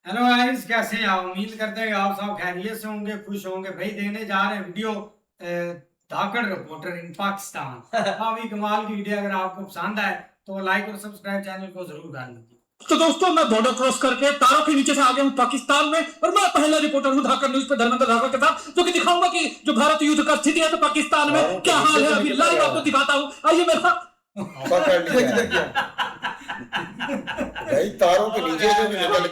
Hello guys, कैसे हैं आप? उम्मीद करते हैं कि आप सब खैरियत से होंगे, खुश होंगे। भाई देखने जा रहे हैं वीडियो धाकड़ रिपोर्टर इन पाकिस्तान। काफी कमाल की वीडियो। अगर आपको पसंद आए तो लाइक और सब्सक्राइब चैनल को जरूर कर लीजिए। तो दोस्तों, मैं बॉर्डर क्रॉस करके तारों के नीचे से आ गया हूं पाकिस्तान में, और मैं पहला रिपोर्टर हूं धाकड़ न्यूज पे धर्मेंद्र धाकड़ के साथ, जो कि दिखाऊंगा कि जो भारत युद्ध का स्थिति है तो पाकिस्तान में क्या हाल है। अभी लाइव आपको दिखाता हूं, आइए मेरे साथ। भाई तारों के नीचे से भी निकल के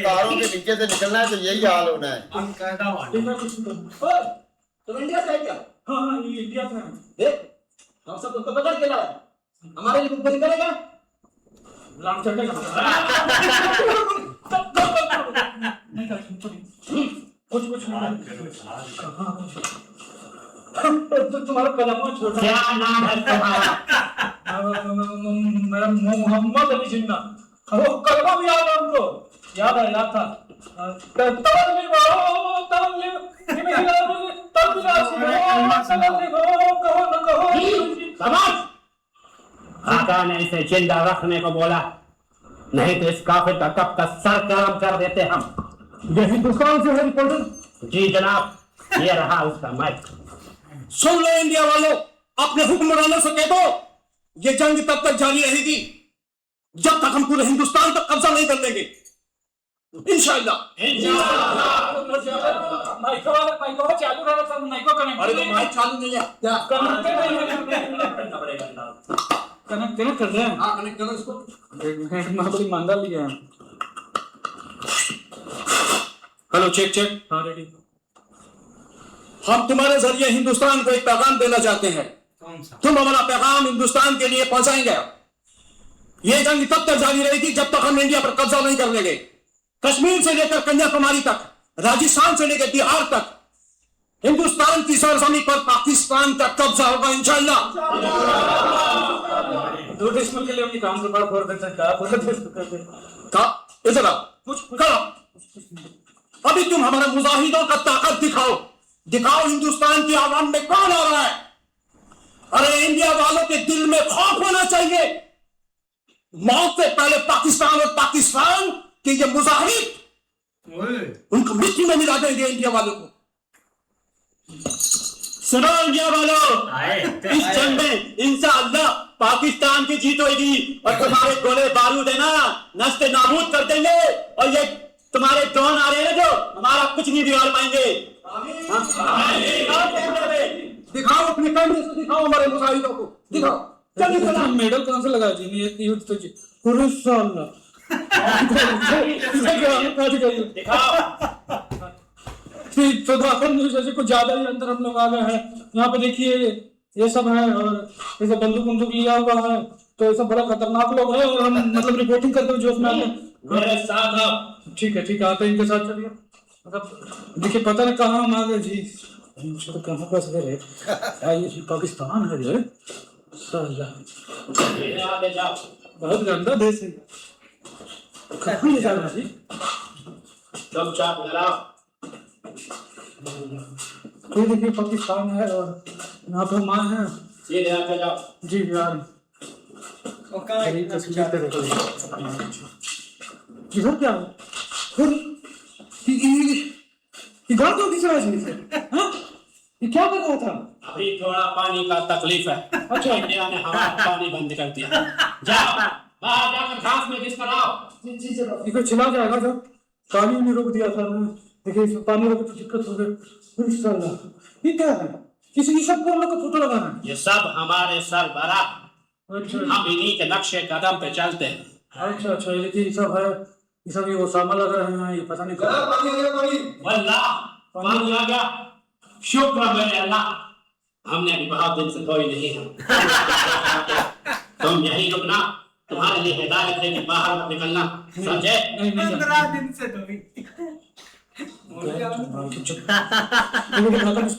तारों के नीचे से निकलना है तो यही हाल होना है। तो इंडिया से क्या? हाँ, ये इंडिया से है। देख, हम सब तुमको पकड़ के लाए, हमारे लिए कुछ करेगा? लाम चढ़ेगा। कुछ तुम्हारा कदम छोटा। क्या नाम है तुम्हारा? मेरा मोहम्मद अली जिन्ना। वो कलमा भी याद है हमको, याद था। आका ने इसे जिंदा रखने को बोला, नहीं तो इस काफिर का कब का सर गरम कर देते हम। ये हिंदुस्तान से है रिपोर्टर। जी जनाब, ये रहा उसका माइक। सुन लो इंडिया वालों, अपने हुक्मरानों से कह दो ये जंग तब तक जारी रहेगी जब तक हम पूरे हिंदुस्तान तक कब्जा नहीं कर लेंगे। इंशाअल्लाह। अरे तो माइक चालू नहीं है क्या? कनेक्ट कर रहे हैं। हाँ, कनेक्ट करो इसको। बड़ी मांगा लिया है। Hello, check. हाँ, रेडी। हम तुम्हारे जरिए हिंदुस्तान को एक पैगाम देना चाहते हैं। कौन सा? तुम हमारा पैगाम हिंदुस्तान के लिए पहुंचाएंगे। ये जंग तब तक जारी रहेगी जब तक हम इंडिया पर कब्जा नहीं कर लेंगे। कश्मीर से लेकर कन्याकुमारी तक, राजस्थान से लेकर बिहार तक, हिंदुस्तान की सरजमी पर पाकिस्तान का कब्जा होगा इंशाअल्लाह। दो दुश्मन के लिए अपनी काम से बड़ा फोड़ देते हैं। इधर आओ, कुछ करो। अभी तुम हमारे मुजाहिदों का ताकत दिखाओ हिंदुस्तान की आवाम में कौन आ रहा है। अरे इंडिया वालों के दिल में खौफ होना चाहिए। मौत से पहले पाकिस्तान के ये मुजाहिद उनको मिट्टी में मिला देंगे इंडिया वालों को। सुनो इंडिया वालों, इस जंग में इंशाअल्लाह पाकिस्तान की जीत होगी और तुम्हारे गोले बारूद है ना नस्ते नाबूद कर देंगे। और ये तुम्हारे ड्रोन आ रहे हैं ना, जो हमारा कुछ नहीं बिगाड़ पाएंगे। दिखाओ अपने कैमरे से, दिखाओ हमारे मुजाहिदों को, दिखाओ। चलिए मेडल कौन सा लगा जी? युद्ध तो जी तो धाकड़ न्यूज़ जैसे कुछ ज्यादा ही अंदर हम लोग आ गए हैं। यहाँ पे देखिए ये सब है, और ये सब बंदूक लिया हुआ है, तो ये सब बड़ा खतरनाक लोग हैं। और हम मतलब रिपोर्टिंग करते हुए जो उसमें मेरे साथ आओ। ठीक है, आते हैं, इनके साथ चलिए। मतलब देखिए, पता नहीं कहाँ हम आ गए जी, तो कहाँ फंस गए। ये जी पाकिस्तान है ये आगे जाओ। बहुत गंदा देश है। कहाँ ले जा रहा जी? चुपचाप लगाओ। ये देखिए पाकिस्तान है, और यहाँ पे हम आए हैं। सीधे आगे जाओ। जी यार, इधर क्या है? इधर तो किस रास्ते से? हाँ? ये क्या कर रहा था? अभी थोड़ा पानी का तकलीफ है। अच्छा। इंडिया ने हमारा पानी बंद कर दिया। जाओ बाहर जाकर घास में घिस कर आओ। देखो छिला जाएगा, जब पानी ने रोक दिया था ना। देखिए इसमें पानी रोक तो दिक्कत हो गई। इंशाअल्लाह। ये क्या है? किसी सबको हम लोग का फोटो लगाना है। ये सब हमारे सरबरा, अच्छा, हम इन्हीं के नक्शे कदम पे चलते हैं। अच्छा, ये देखिए ये सब है। ये सब ये ओसामा लग रहे हैं, ये पता नहीं क्या। वल्लाह पानी आ गया, शुक्र मेरे अल्लाह। हमने अभी बहुत दिन से कोई नहीं है। तुम यही रुकना, तुम्हारे लिए हिदायत है कि बाहर मत निकलना, समझे? 15 दिन से तो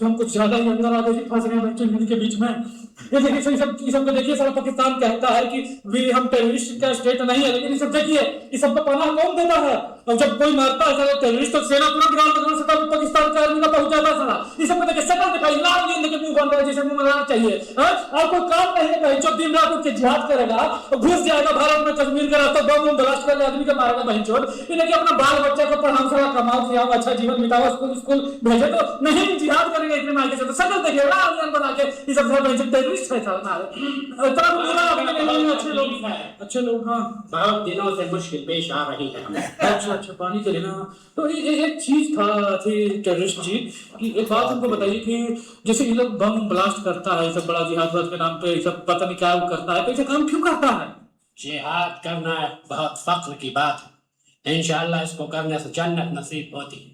हम कुछ ज्यादा ही अंदर आ गए, फंस गए बच्चे इनके बीच में। ये देखिए ये सब को देखिए, सारा पाकिस्तान कहता है कि भी हम टेररिस्ट का स्टेट नहीं है, लेकिन ये सब देखिए ये सब को पनाह कौन देता है। और जब कोई मारता है टेररिस्ट तो सेना तुरंत ग्राउंड पाकिस्तान का आर्मी का पहुंच जाता है। ये सब को देखिए के शकल दिखाई, लाल गेंद के मुंह बन रहा है जैसे मुंह बनाना चाहिए। आपको काम नहीं है जो दिन रात उठ के जिहाद करेगा, घुस जाएगा भारत में, कश्मीर का रास्ता बम ब्लास्ट कर आदमी का मारेगा बहन चोद। इन्हें कि अपना बाल बच्चा को पढ़ाओ, थोड़ा कमाओ, खिलाओ, अच्छा जीवन बिताओ, स्कूल भेजे, तो नहीं जिहाद करेंगे इतने मायके से। तो शकल देखिए लाल गेंद बना के, ये सब टेररिस्ट है अच्छे लोग। हाँ बहुत दिनों से मुश्किल पेश आ रही है हमें। अच्छा पानी के लेना। तो एक चीज था टेररिस्ट जी कि एक बात हमको बताइए कि जैसे ये लोग बम ब्लास्ट करता है, सब बड़ा जिहाद के नाम पे सब पता नहीं क्या करता है, तो ऐसा काम क्यों करता है? जिहाद करना बहुत फख्र की बात है, इंशाअल्लाह इसको करने से जन्नत नसीब होती है।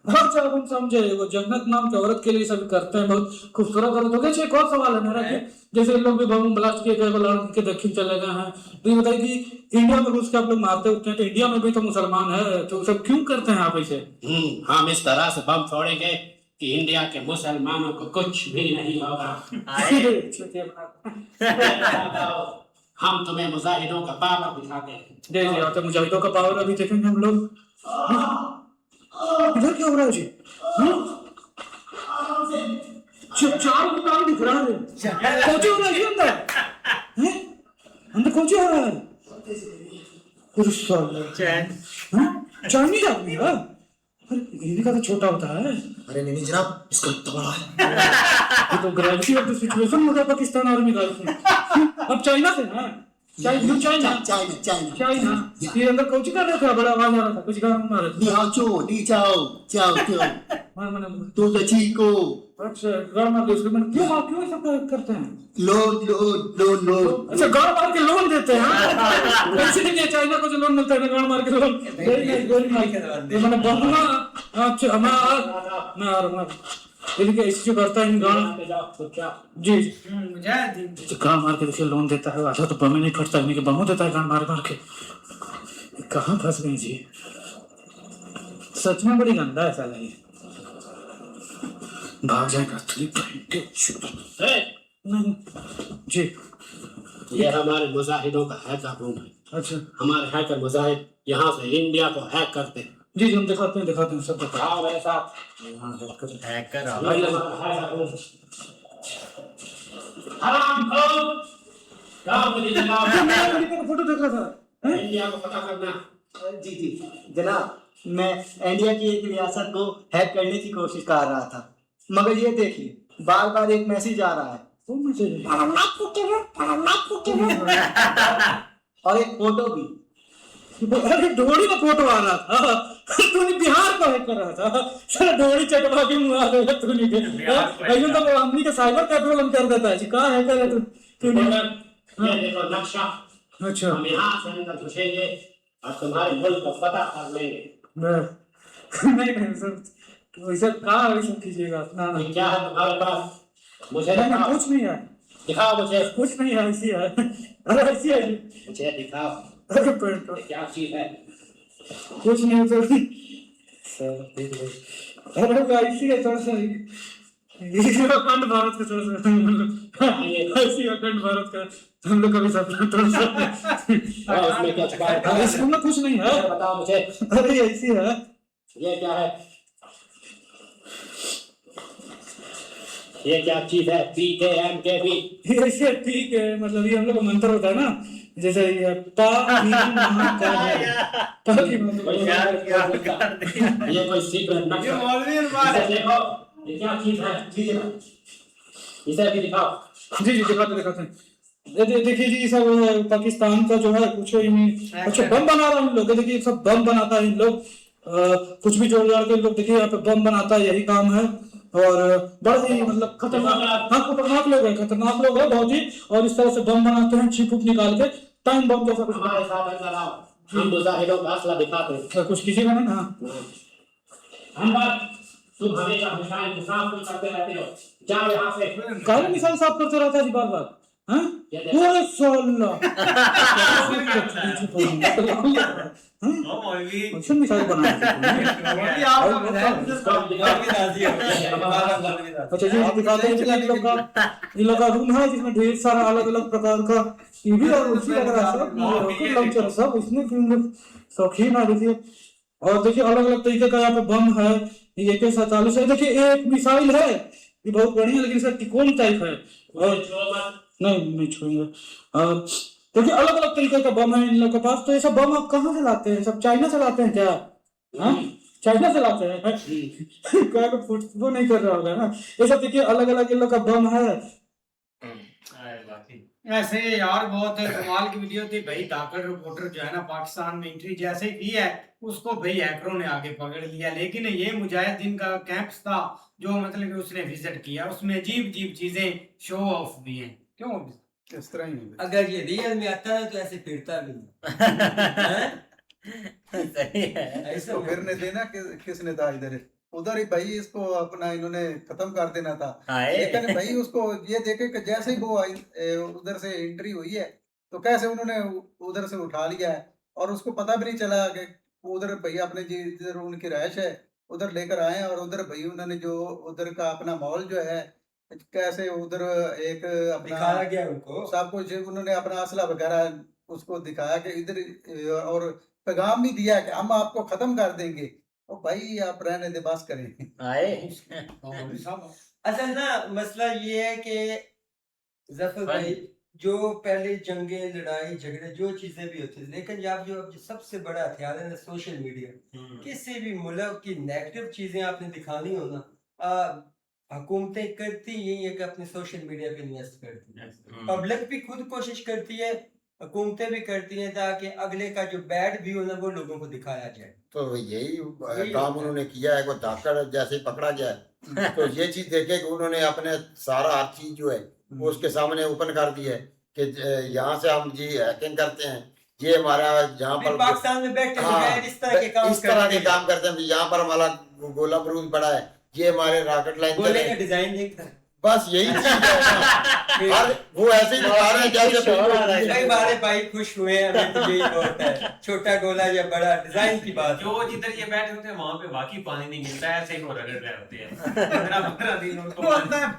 अच्छा अब हम समझे, वो जन्नत नाम की औरत के लिए सब करते हैं, बहुत खूबसूरत औरत हो गई। एक और सवाल है मेरा कि जैसे इन लोग भी बम ब्लास्ट किए गए, लड़के के दक्षिण चले गए हैं, तो ये बताइए कि इंडिया में घुस के आप लोग मारते उठते हैं, तो इंडिया में भी तो मुसलमान है, तो सब क्यों करते हैं आप ऐसे? हम इस तरह से बम फोड़ेंगे कि इंडिया के मुसलमानों को कुछ भी नहीं होगा। हम तुम्हें मुजाहिदों का पावर दिखाते हैं। देखिए मुजाहिदों का पावर अभी देखेंगे हम लोग। इधर क्या हो रहा है जी? चार दुकान दिख रहा है, कोची हो रहा है अंदर, अंदर कोची हो रहा है? चाइनीज आदमी है, हिंदी का तो छोटा होता है। अरे नहीं जनाब, इसका तो बड़ा है। ये तो ग्रेविटी ऑफ द सिचुएशन हो गया पाकिस्तान आर्मी का। अब चाइना से ना, चाइना ये अंदर कोची कर रहा था, बड़ा आवाज आ रहा था, कुछ काम मार रहा था। अच्छा गाड़ मार के उसके मन क्यों सब करते हैं? लोन अच्छा गाड़ मार के लोन देते हैं। वैसे नहीं चाइना को जो लोन मिलता है गाड़ मार के लोन, ये मैंने बहुना। अच्छा मैं आ रहा हूँ, देखिए ऐसे करता है गाड़ जी जी, गाड़ मार के देखिए लोन देता है। अच्छा तो बम ही नहीं फटता, इन्हीं के बमों देता है गाड़ मार के। कहाँ फंस गई जी, सच में बड़ी गंदा है साला ये। भाग जाएगा नहीं जी। ये हमारे मुजाहिदों का हैकर रूम है। अच्छा हमारे हैकर मुजाहिद यहाँ से इंडिया को हैक करते हैं। जी हम दिखाते हैं सब दिखाते आओ मेरे साथ। हैकर फोटो देख रहा था। इंडिया को पता करना। जी जनाब, मैं इंडिया की एक रियासत को हैक करने की कोशिश कर रहा था, मगर ये देखिए बार बार एक मैसेज आ रहा है और एक फोटो भी। अरे ढोड़ी का फोटो आ रहा था, तूने बिहार को हैक कर रहा था, साला ढोड़ी चटवा के मुंह आ गया तूने। ऐसे तो हमनी का साइबर कैफे हम कर देता है जी, कहाँ हैकर है तू? ये देखो नक्शा। अच्छा हम यहाँ से अंदर घुसेंगे और तुम्हारे मुल्क को पता कर लेंगे। नहीं सर वैसे कहाँ वैसे कीजिएगा ना। क्या है तुम्हारे पास? मुझे नहीं दिखाओ। कुछ नहीं है, दिखाओ मुझे। कुछ नहीं है, ऐसी है। अरे ऐसी है जी, मुझे दिखाओ अरे पेंट क्या चीज है। कुछ नहीं सर, अरे ऐसी है थोड़ा सा, ये अखंड भारत का थोड़ा सा, ऐसी अखंड भारत का हम लोग का भी सपना थोड़ा सा। उसमें क्या छुपा है? इसमें कुछ नहीं है, बताओ मुझे। अरे ऐसी है। ये क्या है? ये क्या चीज है? PKMKB। ऐसे ठीक है, मतलब ये हम लोग का मंत्र होता है ना, जैसे ये ये कोई सीक्रेट नक्शा। देखो ये क्या चीज है? इसे भी दिखाओ। जी दिखाते हैं। देखिए जी सब पाकिस्तान का जो है कुछ अच्छा बम बना रहा है इन लोग। देखिए सब बम बनाता है इन लोग, कुछ भी जोड़ जाड़ के इन लोग देखिए यहाँ पे बम बनाता है, यही काम है। और बड़ा ही मतलब खतरनाक लोग है, बहुत ही। और इस तरह से बम बनाते हैं छिप निकाल के, टाइम बम जैसा कुछ। हमारे साथ अंदर आओ, हम मुजाहिदों का असला दिखाते हैं। कुछ कीजिएगा ना। हम तुम हमेशा मिसाइल को साफ करते रहते हो, जाओ यहाँ से। काले मिसाइल साफ करते रहता है जी बार बार। अरे सोल्ला मिसाइल बना। अच्छा जी दिखाते हैं इन लोग का रूम है जिसमें ढेर सारा अलग अलग प्रकार का टीवी और उसी लॉन्चर सब इसमें शौकीन है। देखिए और देखिए अलग अलग तरीके का यहाँ पे बम है। ये AK-47 है। देखिए एक मिसाइल है ये बहुत बढ़िया, लेकिन इसका तिकोन टाइप है और नहीं छूएंगे। देखिए अलग अलग तरीके का बम है इन लोगों के पास। तो ये सब बम आप कहाँ से लाते हैं? सब चाइना से लाते हैं क्या? हाँ, चाइना से लाते हैं। क्या वो नहीं कर रहा होगा ना। ये सब देखिए अलग अलग इन लोग का बम है। ऐसे यार बहुत कमाल की वीडियो थी भाई। धाकड़ रिपोर्टर जो है ना पाकिस्तान में एंट्री जैसे ही की है उसको भाई हैकरों ने आगे पकड़ लिया। लेकिन ये मुजाहिदीन का कैंप था जो मतलब कि उसने विजिट किया, उसमें अजीब अजीब चीजें शो ऑफ भी हैं। क्यों इस तरह ही है। अगर ये रियल में आता ना तो ऐसे फिरता भी नहीं। सही है। ऐसा इसको फिरने देना किसने था इधर उधर ही भाई, इसको अपना इन्होंने खत्म कर देना था। हाय। लेकिन भाई उसको ये देखे कि जैसे ही वो उधर से एंट्री हुई है तो कैसे उन्होंने उधर से उठा लिया है और उसको पता भी नहीं चला कि उधर भैया अपने जिधर उनकी रहायश है उधर लेकर आए हैं। और उधर भाई उन्होंने जो उधर का अपना माहौल जो है कैसे उधर एक अपना दिखाया गया उनको। सब कुछ उन्होंने अपना असला वगैरह उसको दिखाया कि इधर और पैगाम भी दिया कि हम आपको खत्म कर देंगे। ओ भाई आप रहने दे, बस करें। हाय। असल ना मसला ये है कि जफर भाई जो पहले जंगें लड़ाई झगड़े जो चीजें भी होती थी, लेकिन अब जो सबसे बड़ा हथियार है ना सोशल मीडिया। किसी भी मुल्क की नेगेटिव चीजें आपने दिखानी हो ना, हुकूमतें करती यही है कि अपने सोशल मीडिया पे इन्वेस्ट करती है। पब्लिक भी खुद कोशिश करती है, हुकूमतें भी करती हैं ताकि अगले का जो बैड व्यू है ना वो लोगों को दिखाया जाए। तो यही काम उन्होंने किया है। वो धाकड़ जैसे ही पकड़ा गया है तो ये चीज देखे कि उन्होंने अपने सारा हर चीज जो है वो उसके सामने ओपन कर दी है कि यहाँ से हम जी हैकिंग करते हैं, ये हमारा यहाँ पर पाकिस्तान में बैठे हाँ, इस तरह के काम इस तरह के काम करते हैं। यहाँ पर हमारा गोला बारूद पड़ा है, ये हमारे रॉकेट लाइन गोले का डिजाइन देखता बस यही चीज है। और वो ऐसे ही दिखा रहे हैं जैसे कई बारे भाई खुश हुए हैं। हमें तो यही होता है, छोटा गोला या बड़ा डिजाइन की बात। जो जिधर ये बैठे होते हैं वहां पे बाकी पानी नहीं मिलता है, ऐसे ही वो रगड़ रहे होते हैं 15 दिन उनको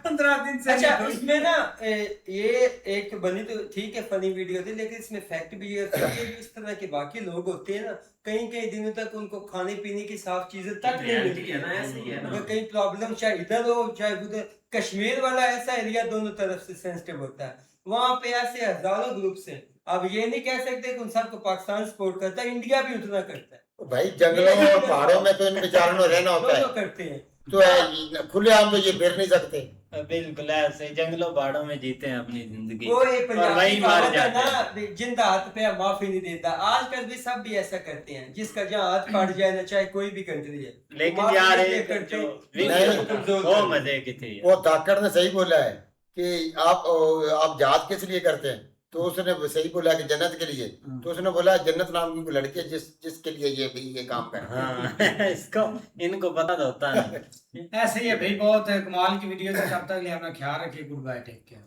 15 दिन से। अच्छा इसमें ना ये एक बनी तो ठीक है फनी वीडियो थी, लेकिन इसमें फैक्ट भी ये होता है कि इस तरह के बाकी लोग होते हैं ना कई कई दिनों तक उनको खाने पीने की साफ चीजें तक नहीं मिलती है ना, ऐसे ही है ना। अगर कहीं प्रॉब्लम चाहे इधर हो चाहे उधर, कश्मीर वाला ऐसा एरिया दोनों तरफ से सेंसिटिव होता है, वहां पे ऐसे हजारों ग्रुप्स हैं। अब ये नहीं कह सकते कि उन सबको पाकिस्तान सपोर्ट करता है, इंडिया भी उतना करता है भाई जंगलों और पहाड़ों में तो इन बेचारों में रहना होता है, करते हैं। तो खुलेआम तो ये फिर नहीं सकते। बिल्कुल ऐसे जंगलों पहाड़ों में जीते हैं अपनी जिंदगी वो एक और पंजाबी वही मार कहावत है जाते हैं। ना, जिंदा हाथ पे माफी नहीं देता। आजकल भी सब भी ऐसा करते हैं, जिसका जहाँ हाथ काट जाए ना चाहे कोई भी कंट्री है, लेकिन माफी यार नहीं एक करते, जो नहीं, कमजोर वो करते। मजे की थी। वो धाकड़ ने सही बोला है कि आप जहाज किस लिए करते हैं, तो उसने सही बोला कि जन्नत के लिए। तो उसने बोला जन्नत नाम की लड़की है जिसके लिए ये काम कर रहा है। हाँ इसको इनको पता तो होता है। ऐसे ही है भाई, बहुत कमाल की वीडियो थी। तब तक लिए अपना ख्याल रखिए। Good bye, take care.